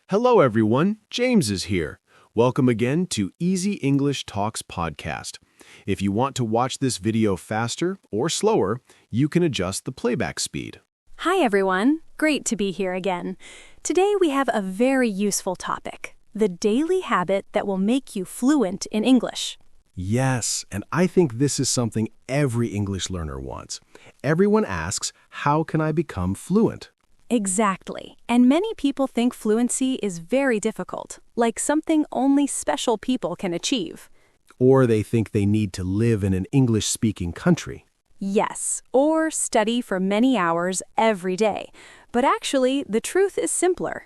Hello, everyone. James is here. Welcome again to Easy English Talks podcast. If you want to watch this video faster or slower, you can adjust the playback speed. Hi, everyone. Great to be here again. Today we have a very useful topic, the daily habit that will make you fluent in English. Yes, and I think this is something every English learner wants. Everyone asks, how can I become fluent? Exactly. And many people think fluency is very difficult, like something only special people can achieve. Or they think they need to live in an English-speaking country. Yes, or study for many hours every day. But actually, the truth is simpler.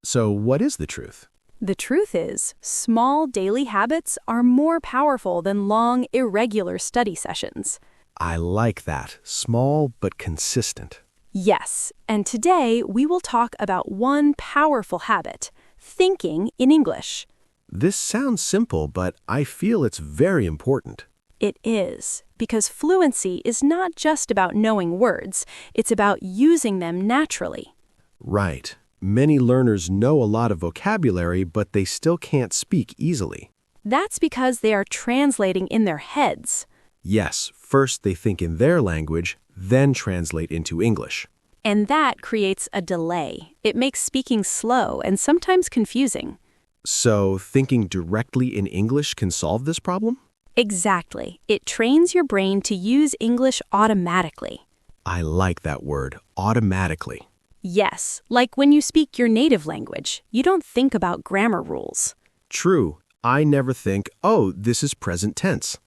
So what is the truth? The truth is, small daily habits are more powerful than long, irregular study sessions. I like that. Small but consistent. Yes, and today we will talk about one powerful habit, thinking in English. This sounds simple, but I feel it's very important. It is, because fluency is not just about knowing words, it's about using them naturally. Right. Many learners know a lot of vocabulary, but they still can't speak easily. That's because they are translating in their heads. Yes, first they think in their language, then translate into English. And that creates a delay. It makes speaking slow and sometimes confusing. So, thinking directly in English can solve this problem? Exactly. It trains your brain to use English automatically. I like that word, automatically. Yes, like when you speak your native language, you don't think about grammar rules. True. I never think, oh, this is present tense.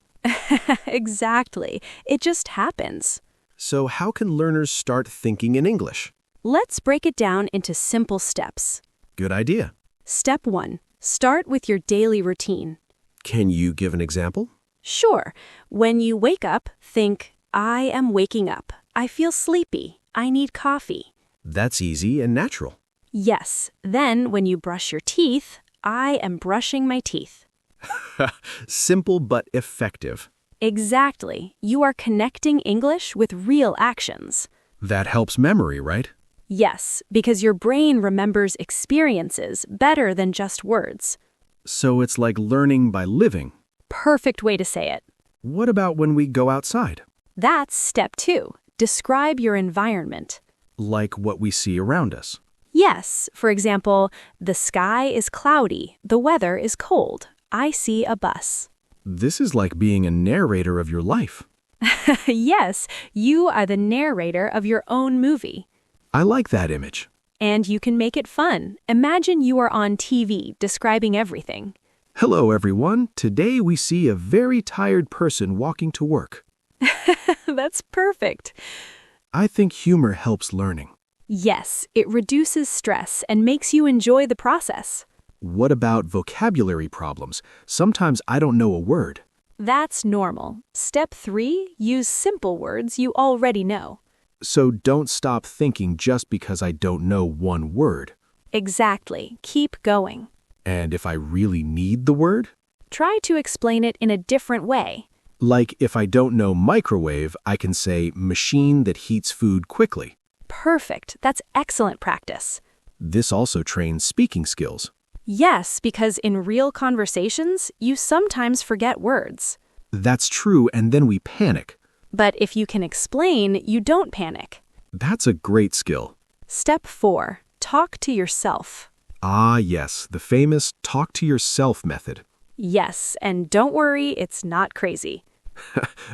Exactly. It just happens. So how can learners start thinking in English? Let's break it down into simple steps. Good idea. Step 1. Start with your daily routine. Can you give an example? Sure. When you wake up, think, I am waking up. I feel sleepy. I need coffee. That's easy and natural. Yes. Then when you brush your teeth, I am brushing my teeth. Simple but effective. Exactly. You are connecting English with real actions. That helps memory, right? Yes, because your brain remembers experiences better than just words. So it's like learning by living. Perfect way to say it. What about when we go outside? That's step 2. Describe your environment. Like what we see around us. Yes, for example, the sky is cloudy, the weather is cold. I see a bus. This is like being a narrator of your life. Yes, you are the narrator of your own movie. I like that image. And you can make it fun. Imagine you are on TV describing everything. Hello, everyone. Today we see a very tired person walking to work. That's perfect. I think humor helps learning. Yes, it reduces stress and makes you enjoy the process. What about vocabulary problems? Sometimes I don't know a word. That's normal. Step 3, use simple words you already know. So don't stop thinking just because I don't know one word. Exactly. Keep going. And if I really need the word? Try to explain it in a different way. Like if I don't know microwave, I can say machine that heats food quickly. Perfect. That's excellent practice. This also trains speaking skills. Yes, because in real conversations, you sometimes forget words. That's true, and then we panic. But if you can explain, you don't panic. That's a great skill. Step 4. Talk to yourself. Ah, yes, the famous talk to yourself method. Yes, and don't worry, it's not crazy.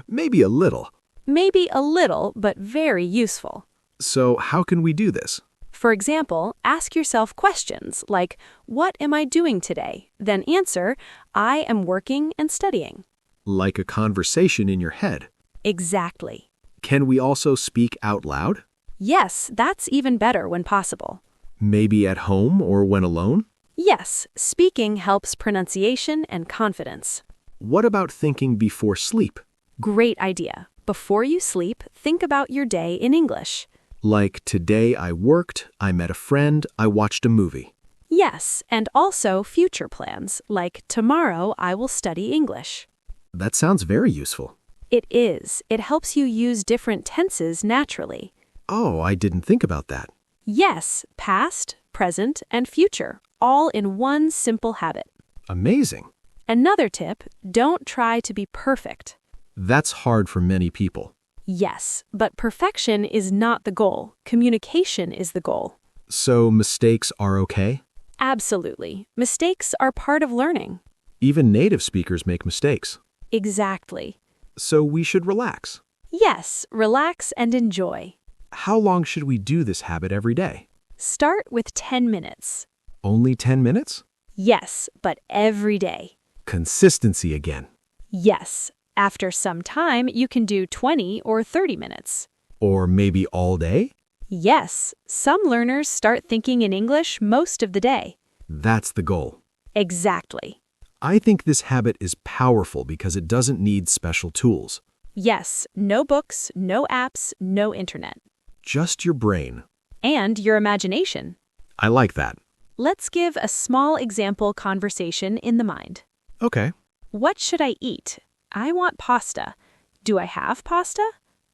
Maybe a little. Maybe a little, but very useful. So how can we do this? For example, ask yourself questions like, what am I doing today? Then answer, I am working and studying. Like a conversation in your head. Exactly. Can we also speak out loud? Yes, that's even better when possible. Maybe at home or when alone? Yes, speaking helps pronunciation and confidence. What about thinking before sleep? Great idea. Before you sleep, think about your day in English. Like today I worked, I met a friend, I watched a movie. Yes, and also future plans, like tomorrow I will study English. That sounds very useful. It is. It helps you use different tenses naturally. Oh, I didn't think about that. Yes, past, present, and future, all in one simple habit. Amazing. Another tip, don't try to be perfect. That's hard for many people. Yes, but perfection is not the goal. Communication is the goal. So mistakes are okay? Absolutely. Mistakes are part of learning. Even native speakers make mistakes. Exactly. So we should relax. Yes, relax and enjoy. How long should we do this habit every day? Start with 10 minutes. Only 10 minutes? Yes, but every day. Consistency again. Yes. After some time, you can do 20 or 30 minutes. Or maybe all day? Yes, some learners start thinking in English most of the day. That's the goal. Exactly. I think this habit is powerful because it doesn't need special tools. Yes, no books, no apps, no internet. Just your brain. And your imagination. I like that. Let's give a small example conversation in the mind. Okay. What should I eat? I want pasta. Do I have pasta?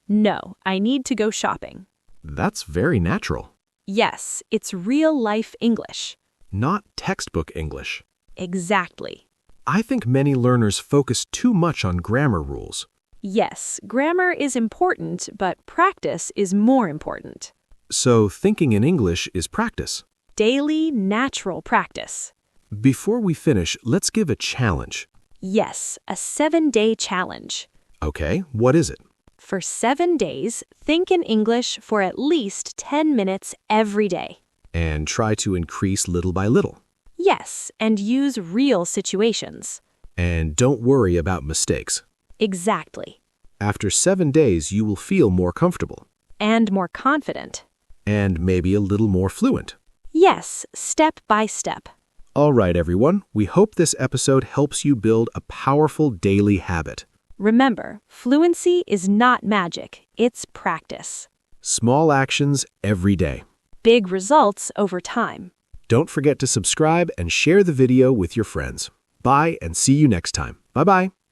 No, I need to go shopping. That's very natural. Yes, it's real-life English. Not textbook English. Exactly. I think many learners focus too much on grammar rules. Yes, grammar is important, but practice is more important. So thinking in English is practice. Daily, natural practice. Before we finish, let's give a challenge. Yes, a 7-day challenge. Okay, what is it? For 7 days, think in English for at least 10 minutes every day. And try to increase little by little. Yes, and use real situations. And don't worry about mistakes. Exactly. After 7 days, you will feel more comfortable. And more confident. And maybe a little more fluent. Yes, step by step. All right, everyone. We hope this episode helps you build a powerful daily habit. Remember, fluency is not magic, it's practice. Small actions every day. Big results over time. Don't forget to subscribe and share the video with your friends. Bye and see you next time. Bye-bye.